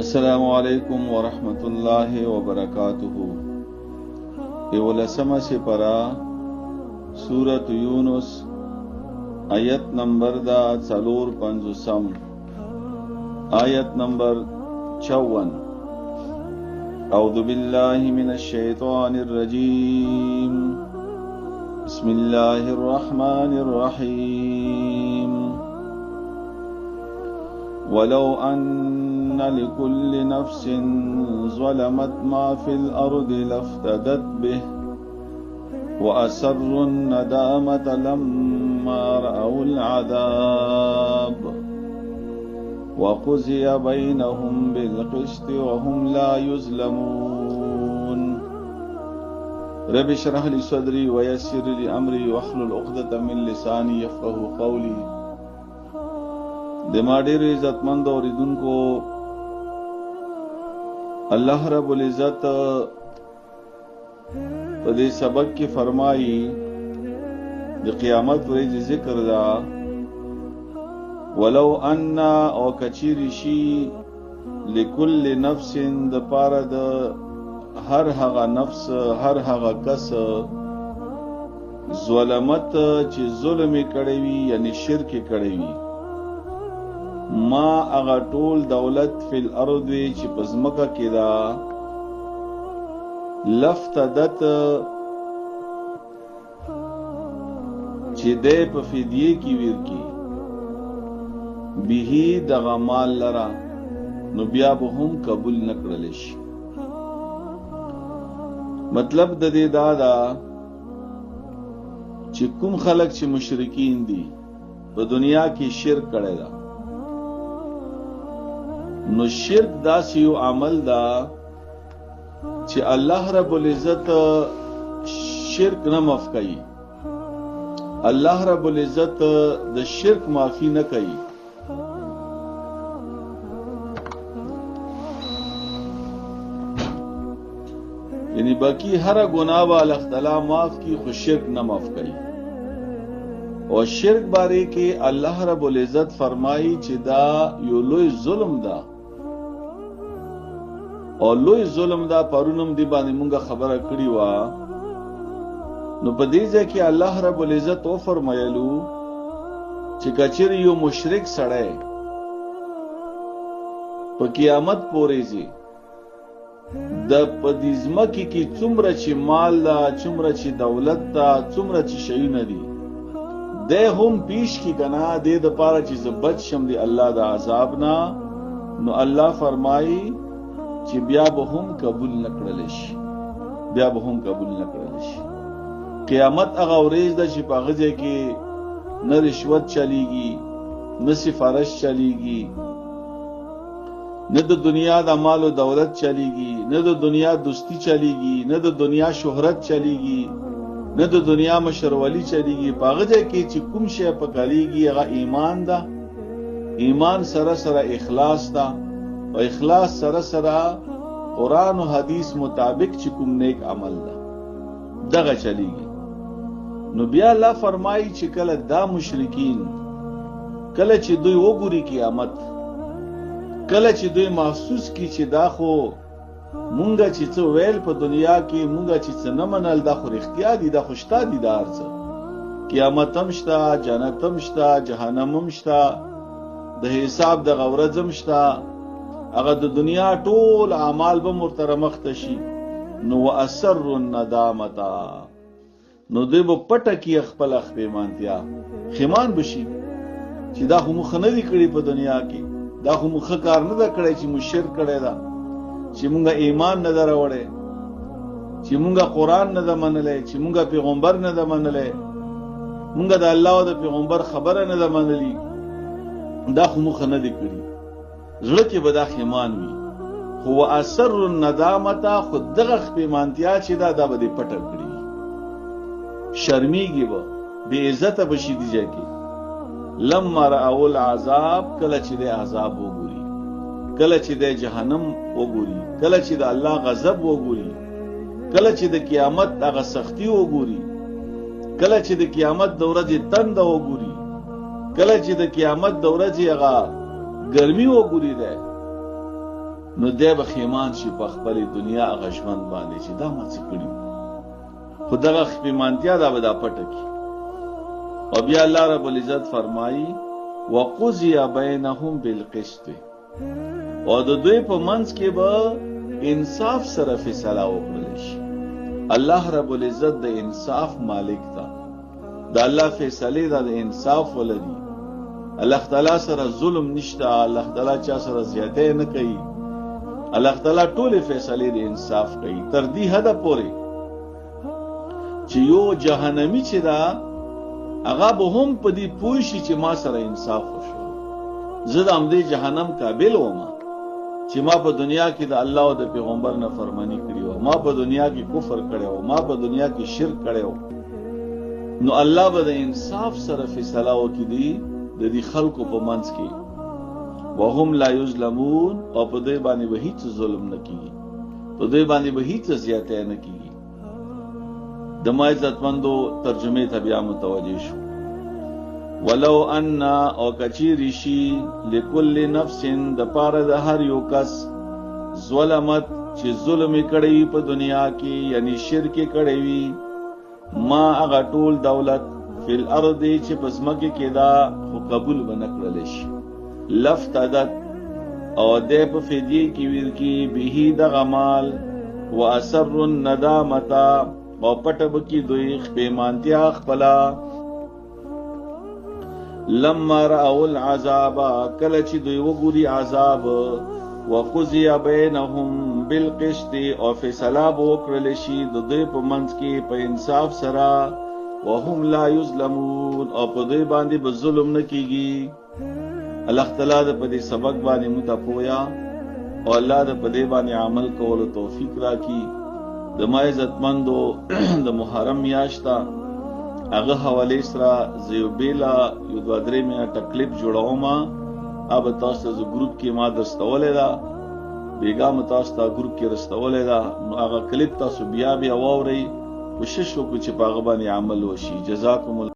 السلام علیکم ورحمت اللہ وبرکاتہ. اولسمہ سپرہ سورۃ یونس آیت نمبر دا څلور پنځوسم آیت نمبر 54. اعوذ باللہ من الشیطان الرجیم بسم اللہ الرحمن الرحیم. ولو أن لكل نفس ظلمت ما في الأرض لافتدت به وأسروا الندامة لما رأوا العذاب وقضي بينهم بالقسط وهم لا يظلمون. رب اشرح لي صدري ويسر لي أمري واحلل عقدة من لساني يفقهوا قولي. د ما ډېر عزتمند اوریدونکو، الله رب العزت په دې سبق کې فرمایي د قیامت ورځ ذکر دا ولو ان او کچیر شي لكل نفس د پاره د هر هغه نفس هر هغه کس ظلمت چې ظلم کړی وي یعنی شرک کړی وي ما اغا ټول دولت فی الارض چې پزمکه کې دا لفتدت چې دې په فدیه کې ویر کی به دغه مال لرا نو بیا به هم قبول نکړل شي. مطلب د دې دا چې کوم خلک چې مشرکین دي په دنیا کې شرک کړي دا نو شرک داسې یو عمل دا چې الله رب العزت شرک نه معاف کوي. الله رب العزت د شرک معافي نه کوي. یعنی باقی هر گناہ والا اختلا معاف کی خو شرک نه معاف کوي. اور شرک بارے کې الله رب العزت فرمایي چې دا یو لوی ظلم دا او لوی ظلم دا پرونم دی باندې مونږه خبره کړی و. نو په دې ځکه کې الله رب العزت او فرمایلو چې کچیر یو مشرک سړی په قیامت پورې زی د پدیزمه کې څومره چې مال دا څومره چې دولت دا څومره چې شي نه دی ده هم پیش کی کنا دے د پاره چې بچ شم دی الله د عذاب نا. نو الله فرمایي چې بیا به هم قبول نکړل شي، بیا به هم قبول نکړل شي. قیامت هغه ورځ ده چې په هغه ځای کې نه رشوت چلیږي، نه سفارش چلیږي، نه د دنیا د مال او دولت چلیږي، نه د دنیا دوستی چلیږي، نه د دنیا شهرت چلیږي، نه د دنیا مشرولی چلیږي. په هغه ځای کې چې کوم شی پکاريږي هغه ایمان ده، ایمان سره سره اخلاص ده او اخلاص سره سره قرآن او حدیث مطابق چې کوم نیک عمل ده دغه چلیږي. نو بیا الله فرمایي چې کله دا مشرکین کله چې دوی وګوري قیامت، کله چې دوی محسوس کی چې دا خو مونږه چې څو ویل په دنیا کې مونږه چې څه نه منل دا خو اختیار دي، دا خوشتا دي دار څه قیامت هم شته، جنت هم شته، جهنم هم شته، د حساب د غورځ هم شته، هغه د دنیا ټول اعمال به مرتر مخته شي. نو واثر الندامه نو دوی به پټه کې خپل خپېمانتیا خمان بشي چې دا خو مخ نه دی کړی په دنیا کې، دا خو مخ کار نه دا کړی چې مشرک کړی دا، چې مونږه ایمان نه دراوړې، چې مونږه قرآن نه منلې، چې مونږه پیغمبر نه منلې، مونږه د الله او د پیغمبر خبره نه منلې، دا خو مخ نه دی کړی. زړه کې به دا خمان وي. خو اثر الندامه خود دغه خپېمانتیا چې دا به دې پټه کړی، شرمېږي به بې عزته بشي دی ځکه لما رأوا العذاب کله چې د عذاب وګوري، کله چې د جهنم وګوري، کله چې د الله غضب وګوري، کله چې د قیامت هغه سختی وګوري، کله چې د قیامت د ورځې تند وګوري، کله چې د قیامت د ورځې هغه ګرمي وګوري ده نو دی به خیمان شي په خپل دنیا هغه ژوند باندې چې دا ما څه کړي، خو دغه خپیمانتیا دا به دا پټه کړي. او بیا الله رب العزت فرمایي وقضی بینهم بالقسط، او د دوی په منځ کې به انصاف سره فیصله وکړل شي. الله رب العزت د انصاف مالک دی، د الله فیصله د انصاف ولري. الله تعالی سره ظلم نشته، الله تعالی چا سره زیاته نه کوي، الله تعالی ټول فیصله د انصاف کوي. تر دې حد پورې چې یو جهنمی چې دا هغه به هم په دې پوه شي چې ما سره انصاف وشو، زه د همدې جهنم قابل وم چې ما په دنیا کې د الله او د پیغمبر نه فرمانی کړی و، ما په دنیا کې کفر کړی و، ما په دنیا کې شرک کړی و. نو الله به د انصاف سره فیصله وکړي د دې خلکو په منځ کې، وهم لا یظلمون، او په دې باندې به هیڅ ظلم نه کیږي، په دې باندې به هیڅ زیاته نه کیږي. د ما عزتمندو ترجمه ته بیا متوجه شو. ولو ان او کچیری شي لكل نفس د پاره د هر یو کس ظلمت چې ظلم کړي په دنیا کې یعنی شرک کړي وي، ما هغه ټول دولت فی الارض چې پسمکه کې دا خو قبول ونکړل شي، لفتدت او د په فدیه کې ویل کې به د غمال واسر الندامتا او پټب کی دوی خپیمانتیا خپلا. لما رأوا العذاب کله چې دوی وګوري عذاب، وقضی بینهم بالقسط او فیصله وکړل شي د دوی په منځ کې په انصاف سره، وهم لا یظلمون او په دوی باندې به ظلم نه کیږي. الله تعالی د په دې سبق باندې متپویا او الله د په دې باندې عمل کولو توفیق راکړي. د ما عزتمندو د محرم میاشتا هغه حواله سره زیوبیلا یو دوه درې منټه کلیپ جوړوم، اب تاسو ته ګروپ کې ما درستولې ده، بیګا تاسو ته ګروپ کې رستولې ده. نو هغه کلیپ تاسو بیا واورئ، کوشش وکړئ چې په هغه باندې عمل وشي. جزاکم الله.